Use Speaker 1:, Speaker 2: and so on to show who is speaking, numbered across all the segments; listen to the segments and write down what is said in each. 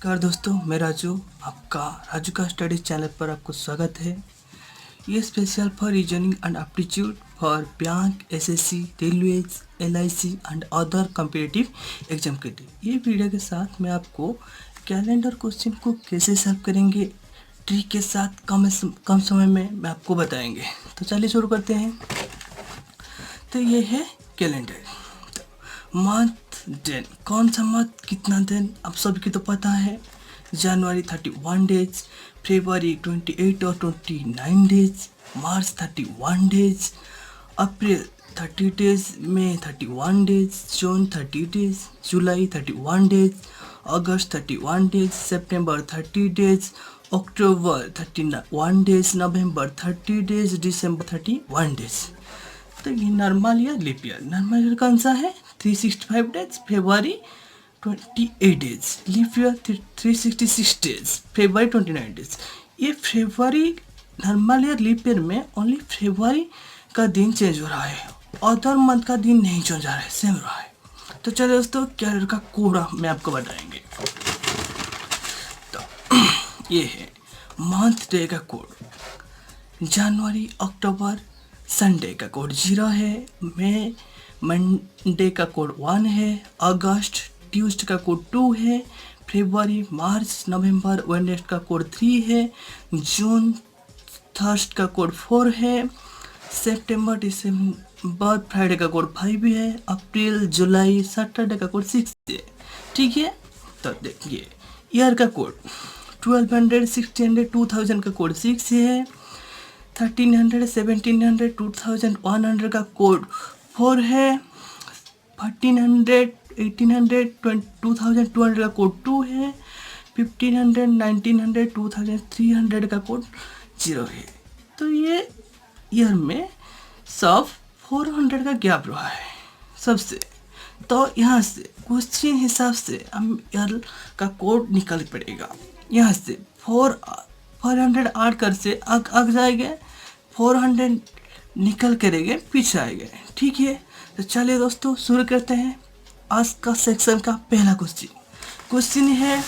Speaker 1: नमस्कार दोस्तों, मैं राजू। आपका राजू का स्टडी चैनल पर आपको स्वागत है। ये special for reasoning and aptitude for bank, SSC, railways, LIC and other competitive exam के लिए। ये वीडियो के साथ मैं आपको कैलेंडर क्वेश्चन को कैसे सॉल्व करेंगे ट्रिक के साथ कम समय में मैं आपको बताएंगे। तो चलिए शुरू करते हैं। तो ये है कैलेंडर। मंथ, दिन, कौन सा मंथ, कितना दिन आप सबकी तो पता है। जनवरी 31 डेज, फरवरी 28 और 29 डेज, मार्च 31 डेज, अप्रैल 30 डेज, मई 31 डेज, जून 30 डेज, जुलाई 31 डेज, अगस्त 31 डेज, सितंबर 30 डेज, अक्टूबर 31 डेज, नवंबर 30 डेज, दिसंबर 31 डेज। तो ये नॉर्मल या लीप ईयर। नॉर्मल ईयर कौन सा है? 365 डेज, फरवरी 28 डेज, लीप ईयर 366 डेज, फरवरी 29 डेज। ये फरवरी नॉर्मल ईयर लीप ईयर में ओनली फरवरी का दिन चेंज हो रहा है, अदर मंथ का दिन नहीं चेंज हो रहा है, सेम रहा है। तो चलो दोस्तों, कैलेंडर का कोड मैं आपको बताएंगे। तो ये है मंथ डे का कोड। जनवरी, अक्टूबर, संडे का कोड 0 है, मई मंडे का कोड 1 है, अगस्त ट्यूसडे का कोड 2 है, फरवरी, मार्च, नवंबर, वेडनेसडे का कोड 3 है, जून थर्सडे का कोड 4 है, सितंबर, दिसंबर, फ्राइडे का कोड 5 है, अप्रैल, जुलाई, सैटरडे का कोड 6 है। ठीक है। तो देखिए ईयर का कोड 1200, 1600, 2000 का कोड 6 है, 1300, 1700, 2100 का कोड 4 है, 1400, 1800, 2200 का कोड 2 है, 1500, 1900, 2300 का कोड 0 है। तो ये ईयर में सब 400 का गैप रहा है सबसे। तो यहाँ से क्वेश्चन हिसाब से हम ईयर का कोड निकल पड़ेगा। यहाँ से 400 ऐड कर से आग जाएंगे, 400 निकल करेंगे, पीछे आएंगे। ठीक है। तो चलिए दोस्तों शुरू करते हैं आज का सेक्शन का पहला क्वेश्चन है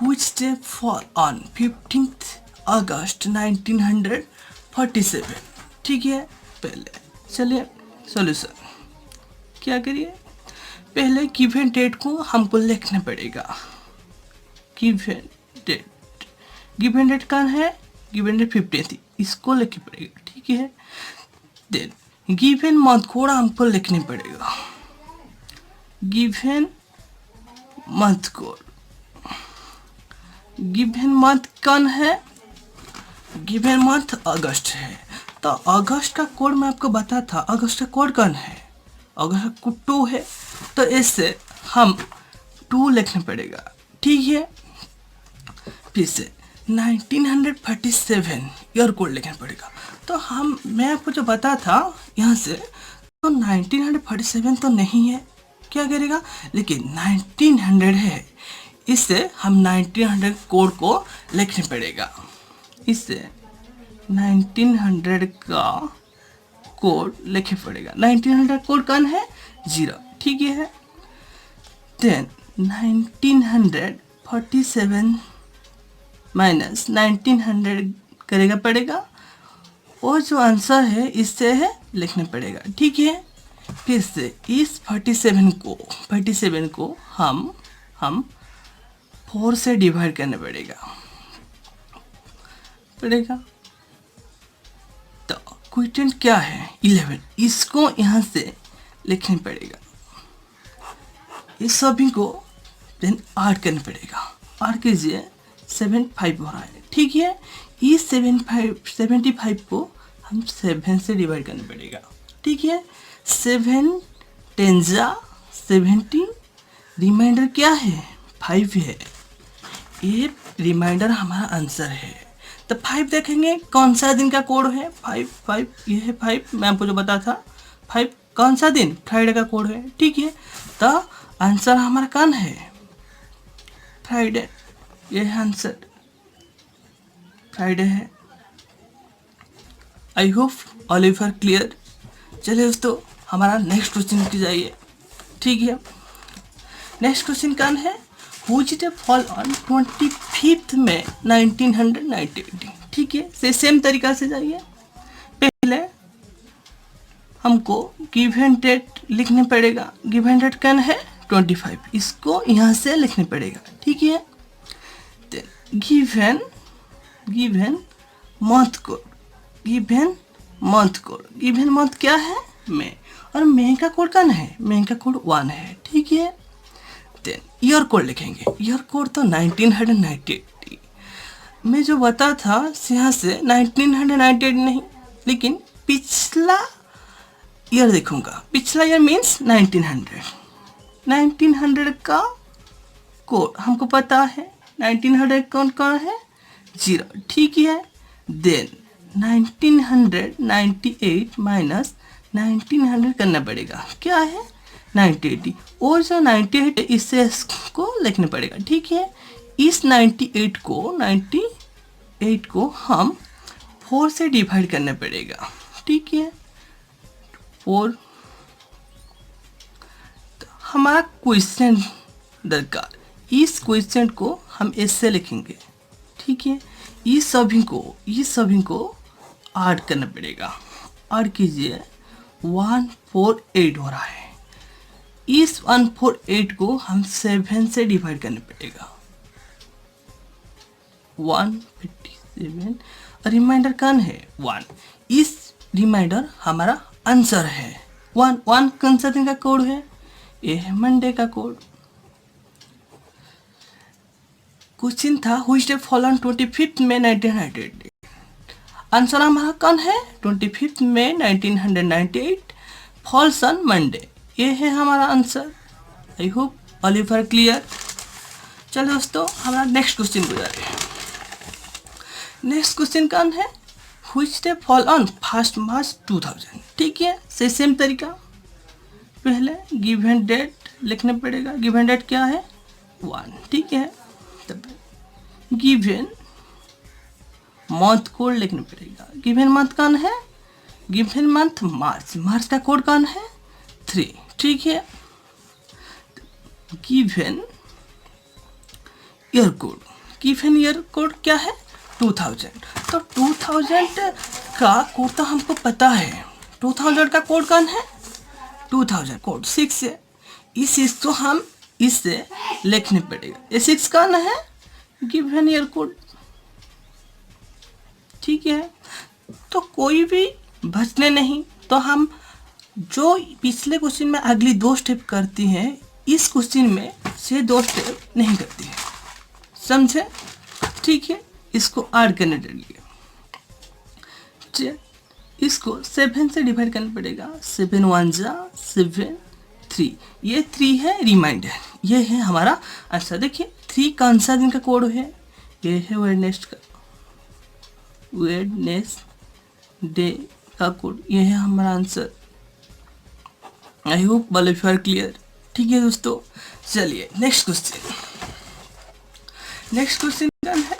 Speaker 1: which day fall on 15th अगस्त 1947। ठीक है। पहले चलिए सॉल्यूशन क्या करिए, पहले गिवन डेट को हमको लिखना पड़ेगा। गिवन डेट कौन है? गिवन डेट 15 थी, इसको लिखना पड़ेगा। ठीक है। देन गिवन मंथ कोड हमको लिखना पड़ेगा। Given month code, given month कौन है? गिवन मंथ अगस्त है। तो अगस्त का कोड मैं आपको बता था। अगस्त का कोड कौन है? अगस्त का कोड 2 है। तो इससे हम 2 लिखना पड़ेगा। ठीक है। फिर से 1947 ईयर कोड लिखना पड़ेगा। तो मैं आपको जो बता था यहाँ से, तो 1947 तो नहीं है, क्या करेगा, लेकिन 1900 है। इससे हम 1900 कोड को लिखना पड़ेगा। इससे 1900 का कोड लिखना पड़ेगा। 1900 कोड कौन है? 0। ठीक है। देन 1947 माइनस 1900 करेगा पड़ेगा, और जो आंसर है इससे है लिखना पड़ेगा। ठीक है। फिर से इस 47 को हम 4 से डिवाइड करना पड़ेगा। तो क्विटेंट क्या है? 11। इसको यहाँ से लिखना पड़ेगा। इस सभी को देन ऐड करना पड़ेगा। ऐड कीजिए, 75 हो रहा है। ठीक है। इस 75 को हम 7 से डिवाइड करना पड़ेगा। ठीक है। 7 10 17, रिमाइंडर क्या है? 5 है। ये रिमाइंडर हमारा आंसर है। तो 5 देखेंगे कौन सा दिन का कोड है? 5 ये है 5। मैं आपको जो बता था 5 कौन सा दिन? फ्राइडे का कोड है। ठीक है। तो आंसर हमारा कौन है? फ्राइडे। ये है आंसर, फ्राइडे है। I hope all you are clear. चलिए दोस्तों हमारा नेक्स्ट क्वेश्चन की जाइए। ठीक है। नेक्स्ट क्वेश्चन कौन है? हुज डे फॉल ऑन 25 मई 1998। ठीक है, सेम तरीका से जाइए। पहले हमको गिवन डेट लिखने पड़ेगा। गिवन डेट कौन है 25, इसको यहाँ से लिखने पड़ेगा। ठीक है, given month code, given month क्या है मई, और मई का कोड कौन है, मई का कोड 1 है। ठीक है, देन ईयर कोड लिखेंगे। ईयर कोड तो 1998 मैं जो बता था यहाँ से 1998 नहीं, लेकिन पिछला ईयर देखूंगा। पिछला ईयर मीन्स 1900 का कोड हमको पता है। 1900 कौन कौन है 0। ठीक है, देन 1998 माइनस 1900 करना पड़ेगा, क्या है 98, और जो 98 इससे इसको लिखने पड़ेगा। ठीक है, इस 98 को हम 4 से डिवाइड करना पड़ेगा। ठीक है, 4 तो हमारा क्वेश्चन दरकार, इस क्वेश्चन को हम ऐसे लिखेंगे। ठीक है, इस सभी को ऐड करना पड़ेगा। ऐड कीजिए, 148 हो रहा है। इस 148 को हम 7 से डिवाइड करना पड़ेगा। 157 रिमाइंडर कौन है 1। इस रिमाइंडर हमारा आंसर है 1। कौन सा दिन का कोड है, ये है मंडे का कोड। क्वेश्चन था व्हिच डे फॉल ऑन 25 मई 1998। आंसर हमारा कौन है 25 मई 1998 फॉल्स ऑन मंडे। ये है हमारा answer. I hope all you are clear. चलो दोस्तों, हमारा नेक्स्ट क्वेश्चन को जा रहे हैं। नेक्स्ट क्वेश्चन कौन है, व्हिच डे फॉल ऑन 1 मार्च 2000। ठीक है, सेम तरीका। पहले गिवन डेट लिखने पड़ेगा। गिवन डेट क्या है 1। ठीक है, तब गिवन मंथ कोड लिखने पड़ेगा। गिवन मंथ कौन है, गिवन मंथ मार्च का कोड कौन है 3। ठीक है, गिवन ईयर कोड क्या है 2000। तो 2000 का कोड तो हमको पता है। 2000 का कोड कौन है 2000 कोड 6 है। इस 6 को हम इससे लिखने पड़ेगा। ये 6 कौन है गिवन ईयर कोड। ठीक है, तो कोई भी बचने नहीं। तो हम जो पिछले क्वेश्चन में अगली 2 स्टेप करती हैं, इस क्वेश्चन में से 2 स्टेप नहीं करती है। समझे। ठीक है, इसको ऐड करने दीजिए। इसको 7 से डिवाइड करना पड़ेगा। 7 1 जा 7 3, ये 3 है रिमाइंडर। ये है हमारा आंसर। देखिए 3 कौन सा दिन का कोड है, ये है वेडनेसडे का कोड। ये है हमारा answer. I hope all of you are clear. ठीक है दोस्तों, चलिए नेक्स्ट क्वेश्चन क्या है।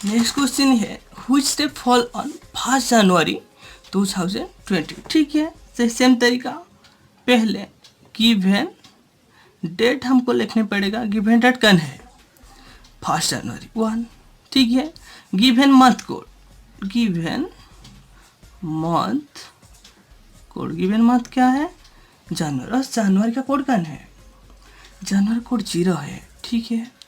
Speaker 1: नेक्स्ट क्वेश्चन है व्हिच डे फॉल ऑन 1 जनवरी 2020। ठीक है, सेम तरीका। पहले गिवन डेट हमको लिखने पड़ेगा। गिवन डेट कौन है 1 जनवरी 1। ठीक है, given month code, given month क्या है जनवरी। और जनवरी का कोड कौन है, जनवरी कोड 0 है। ठीक है,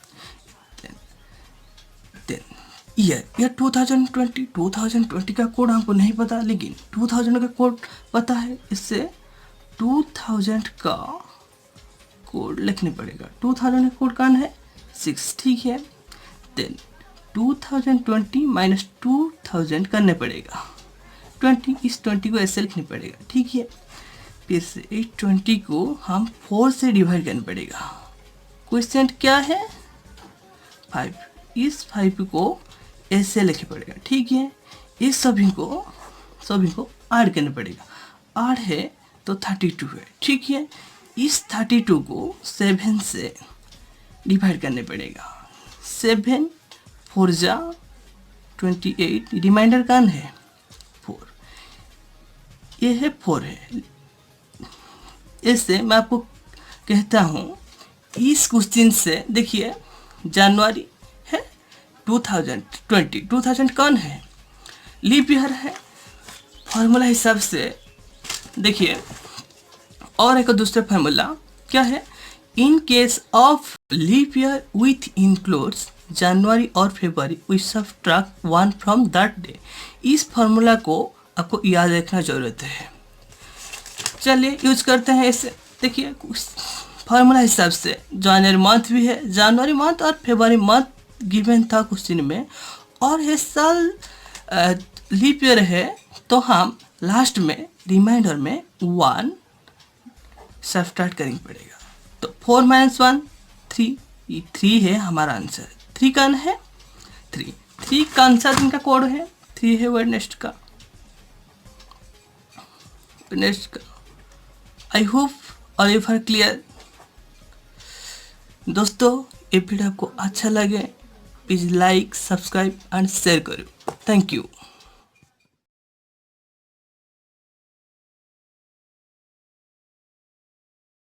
Speaker 1: ईयर 2020 का कोड हमको नहीं पता, लेकिन 2000 का कोड पता है। इससे 2000 का कोड लिखने पड़ेगा। 2000 का कोड कौन है 6। ठीक है, देन 2020 माइनस 2000 करने पड़ेगा। 20 इस 20 को ऐसे लिखने पड़ेगा। ठीक है, फिर से इस 20 को हम 4 से डिवाइड करना पड़ेगा। क्वेश्चन क्या है 5, इस 5 को ऐसे लिखना पड़ेगा। ठीक है, इस सभी को ऐड करना पड़ेगा। ऐड है तो 32 है। ठीक है, इस 32 को 7 से डिवाइड करने पड़ेगा। 7 4 जा 28, रिमाइंडर कौन है 4। ये है 4 है। इससे मैं आपको कहता हूँ इस क्वेश्चन से देखिए जनवरी है 2020 कौन है, लीप ईयर है। फॉर्मूला हिसाब से देखिए और एक दूसरा फार्मूला क्या है, in case of leap year with includes January और February we subtract 1 from that day. इस फार्मूला को आपको याद रखना जरूरत है। चलिए यूज करते हैं इसे। देखिए फार्मूला हिसाब से जनवरी मंथ भी है, जनवरी मंथ और फरवरी मंथ गिवन था क्वेश्चन में, और ये साल लीप ईयर है तो हम लास्ट में रिमाइंडर में 1 सबट्रैक्ट करेंगे पड़ेगा। तो 4 - 1 3, ये 3 है हमारा आंसर। 3 कौन है, 3 कौन सा दिन का कोड है, 3 है वेडनेसडे का। आई होप और यू फॉर क्लियर। दोस्तों ये वीडियो आपको अच्छा लगे please like, subscribe and share करो। Thank you.